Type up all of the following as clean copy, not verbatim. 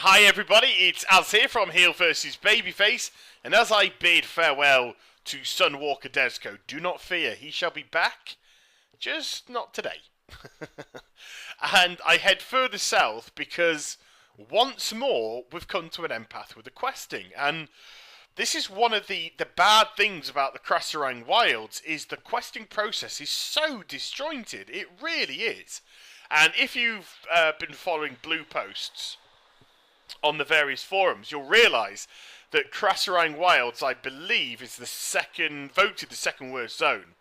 Hi everybody, it's Az here from Heel vs Babyface, and as I bid farewell to Sunwalker Desco, do not fear, he shall be back, just not today. And I head further south because once more we've come to an empath with the questing, and this is one of the bad things about the Krasarang Wilds, is the questing process is so disjointed, it really is. And if you've been following Blue Posts on the various forums, you'll realise that Krasarang Wilds, I believe, is voted the second worst zone.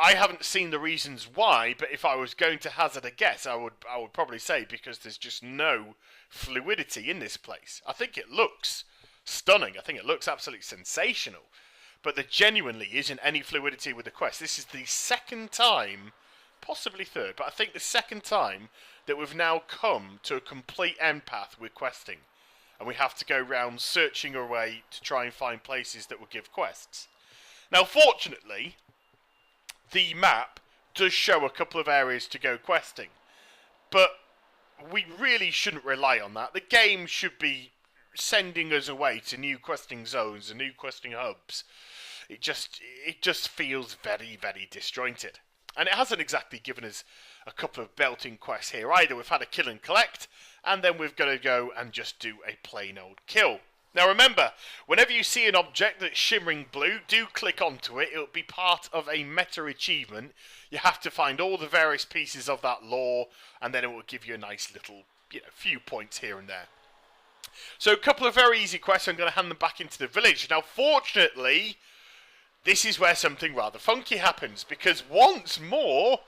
I haven't seen the reasons why, but if I was going to hazard a guess, I would probably say because there's just no fluidity in this place. I think it looks stunning. I think it looks absolutely sensational, but there genuinely isn't any fluidity with the quest. This is the second time, possibly third, but I think the second time that we've now come to a complete empath with questing, and we have to go round searching our way to try and find places that will give quests. Now, fortunately, the map does show a couple of areas to go questing, but we really shouldn't rely on that. The game should be sending us away to new questing zones and new questing hubs. It just feels very, very disjointed. And it hasn't exactly given us a couple of belting quests here either. We've had a kill and collect, and then we've got to go and just do a plain old kill. Now remember, whenever you see an object that's shimmering blue, do click onto it. It'll be part of a meta achievement. You have to find all the various pieces of that lore, and then it will give you a nice little, few points here and there. So a couple of very easy quests. I'm going to hand them back into the village. Now fortunately, this is where something rather funky happens, because once more,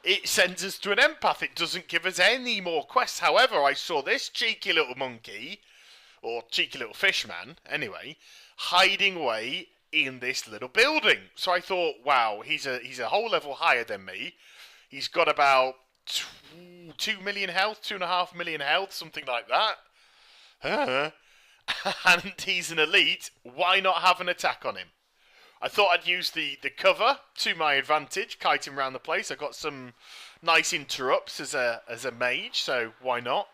it sends us to an empath. It doesn't give us any more quests. However, I saw this cheeky little monkey, or cheeky little fishman, anyway, hiding away in this little building. So I thought, wow, he's a whole level higher than me. He's got about 2 million health, 2.5 million health, something like that. And he's an elite. Why not have an attack on him? I thought I'd use the cover to my advantage, kite him around the place. I got some nice interrupts as a mage, so why not?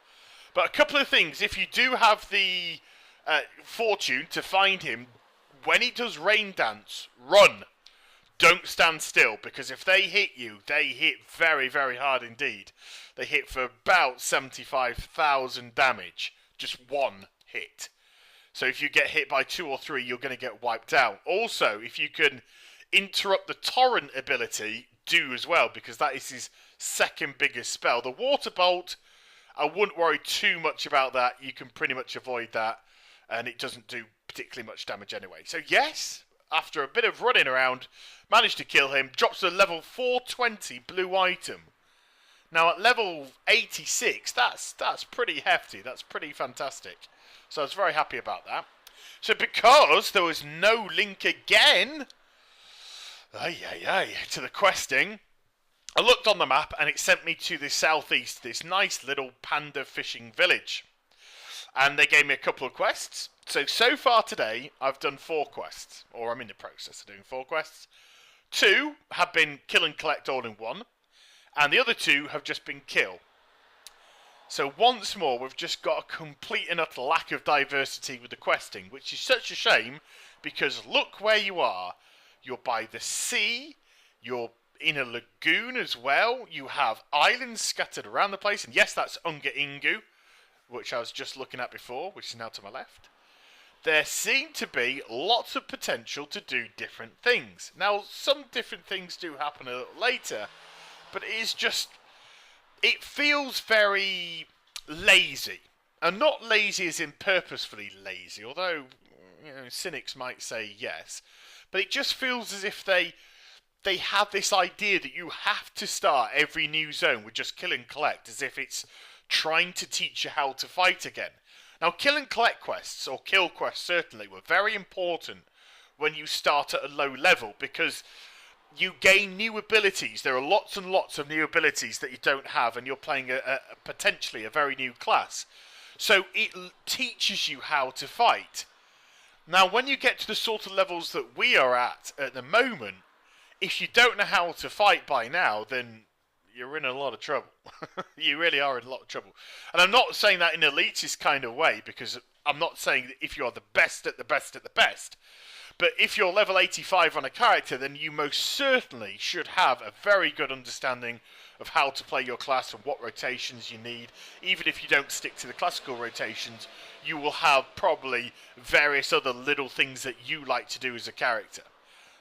But a couple of things. If you do have the fortune to find him, when he does rain dance, run. Don't stand still, because if they hit you, they hit very, very hard indeed. They hit for about 75,000 damage. Just one hit. So if you get hit by 2 or 3, you're going to get wiped out. Also, if you can interrupt the torrent ability, do as well, because that is his second biggest spell. The water bolt, I wouldn't worry too much about that. You can pretty much avoid that, and it doesn't do particularly much damage anyway. So yes, after a bit of running around, managed to kill him. Drops a level 420 blue item. Now at level 86, that's pretty hefty. That's pretty fantastic. So I was very happy about that. So because there was no link again, to the questing, I looked on the map and it sent me to the southeast, this nice little panda fishing village. And they gave me a couple of quests. So far today, I've done 4 quests, or I'm in the process of doing 4 quests. 2 have been kill and collect all in one, and the other 2 have just been kill. So once more, we've just got a complete and utter lack of diversity with the questing, which is such a shame, because look where you are. You're by the sea, you're in a lagoon as well, you have islands scattered around the place, and yes, that's Unga Ingu, which I was just looking at before, which is now to my left. There seem to be lots of potential to do different things. Now, some different things do happen a little later, but it is just... it feels very lazy. And not lazy as in purposefully lazy, although cynics might say yes. But it just feels as if they have this idea that you have to start every new zone with just kill and collect, as if it's trying to teach you how to fight again. Now, kill and collect quests, or kill quests certainly, were very important when you start at a low level, because you gain new abilities. There are lots and lots of new abilities that you don't have, and you're playing potentially a very new class. So it teaches you how to fight. Now, when you get to the sort of levels that we are at the moment, if you don't know how to fight by now, then you're in a lot of trouble. You really are in a lot of trouble. And I'm not saying that in an elitist kind of way, because I'm not saying that if you're the best at the best at the best. But if you're level 85 on a character, then you most certainly should have a very good understanding of how to play your class and what rotations you need. Even if you don't stick to the classical rotations, you will have probably various other little things that you like to do as a character.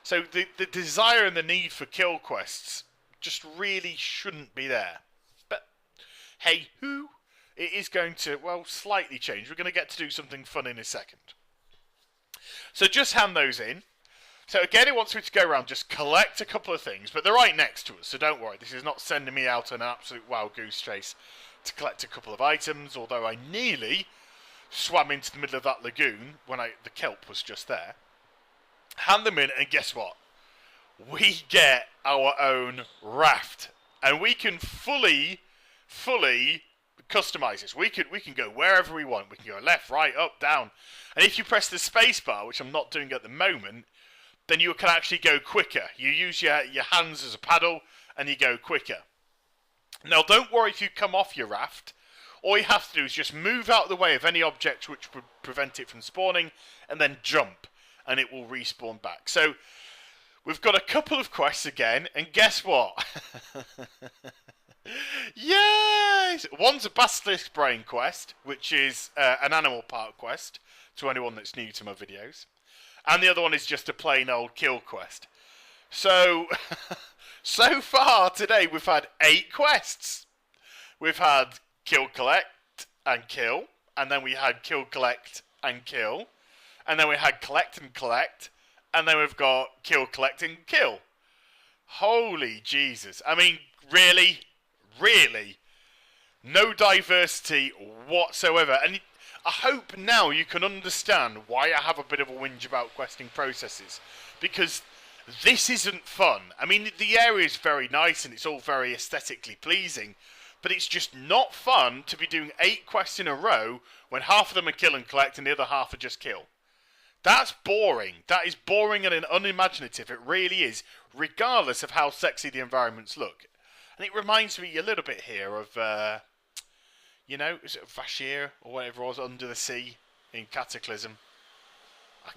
So the desire and the need for kill quests just really shouldn't be there. But hey, it is going to, well, slightly change. We're going to get to do something fun in a second. So just hand those in. So again, it wants me to go around, just collect a couple of things, but they're right next to us, so don't worry. This is not sending me out on an absolute wild goose chase to collect a couple of items, although I nearly swam into the middle of that lagoon when the kelp was just there. Hand them in, and guess what? We get our own raft, and we can fully customize this. We can go wherever we want. We can go left, right, up, down. And if you press the space bar, which I'm not doing at the moment, then you can actually go quicker. You use your hands as a paddle, and you go quicker. Now, don't worry if you come off your raft. All you have to do is just move out of the way of any object which would prevent it from spawning, and then jump, and it will respawn back. So, we've got a couple of quests again, and guess what? Yes! One's a Basilisk Brain quest, which is an animal park quest, to anyone that's new to my videos. And the other one is just a plain old kill quest. So, so far today we've had 8 quests. We've had kill, collect, and kill. And then we had kill, collect, and kill. And then we had collect and collect. And then we've got kill, collect, and kill. Holy Jesus. I mean, really? Really? No diversity whatsoever. And I hope now you can understand why I have a bit of a whinge about questing processes. Because this isn't fun. I mean, the area is very nice and it's all very aesthetically pleasing. But it's just not fun to be doing 8 quests in a row when half of them are kill and collect and the other half are just kill. That's boring. That is boring and unimaginative. It really is, regardless of how sexy the environments look. And it reminds me a little bit here of, you know, is it Vashir or whatever it was, Under the Sea in Cataclysm.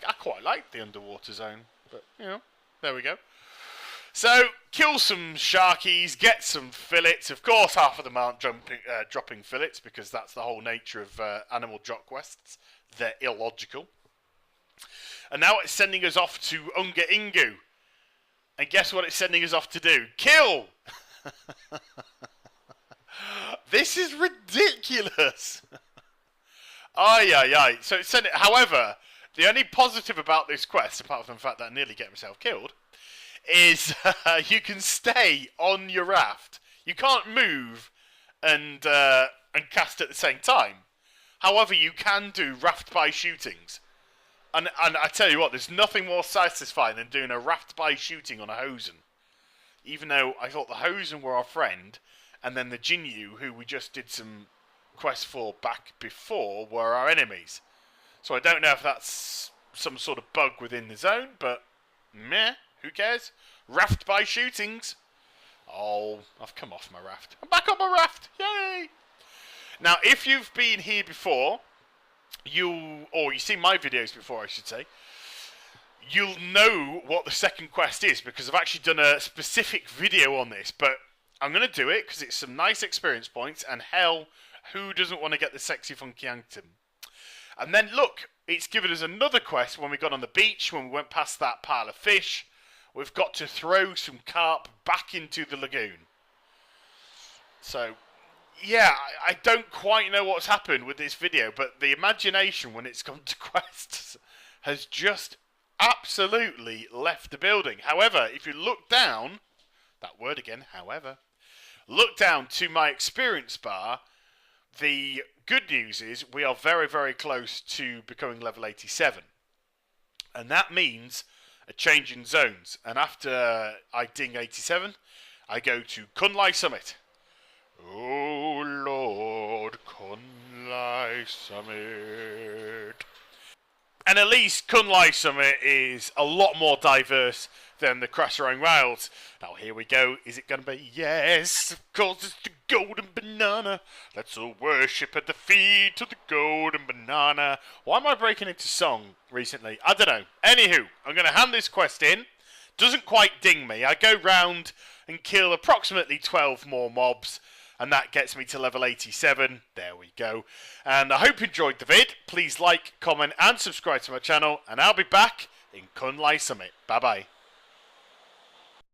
I quite like the underwater zone, but, you know, there we go. So, kill some sharkies, get some fillets. Of course, half of them aren't dropping fillets, because that's the whole nature of animal drop quests. They're illogical. And now it's sending us off to Unga Ingu. And guess what it's sending us off to do? Kill! This is ridiculous. Ay. So it's sending. However, the only positive about this quest, apart from the fact that I nearly get myself killed, is you can stay on your raft. You can't move and cast at the same time. However, you can do raft by shootings. And I tell you what, there's nothing more satisfying than doing a raft by shooting on a Hosen. Even though I thought the Hosen were our friend, and then the Jinyu, who we just did some quests for back before, were our enemies. So I don't know if that's some sort of bug within the zone, but meh, who cares? Raft by shootings. Oh, I've come off my raft. I'm back on my raft, yay! Now, if you've been here before, you've seen my videos before, I should say, you'll know what the second quest is, because I've actually done a specific video on this, but I'm going to do it because it's some nice experience points, and hell, who doesn't want to get the sexy funky item? And then look, it's given us another quest when we got on the beach, when we went past that pile of fish. We've got to throw some carp back into the lagoon. So, yeah, I don't quite know what's happened with this video, but the imagination when it's come to quests has just absolutely left the building. However, if you look down, that word again, however, look down to my experience bar, the good news is we are very, very close to becoming level 87. And that means a change in zones. And after I ding 87, I go to Kun-Lai Summit. Oh Lord, Kun-Lai Summit. And at least Kun-Lai Summit is a lot more diverse than the Krasarang Wilds. Now here we go. Is it going to be? Yes, of course it's the golden banana. Let's all worship at the feet of the golden banana. Why am I breaking into song recently? I don't know. Anywho, I'm going to hand this quest in. Doesn't quite ding me. I go round and kill approximately 12 more mobs. And that gets me to level 87. There we go. And I hope you enjoyed the vid. Please like, comment and subscribe to my channel. And I'll be back in Kun-Lai Summit. Bye bye.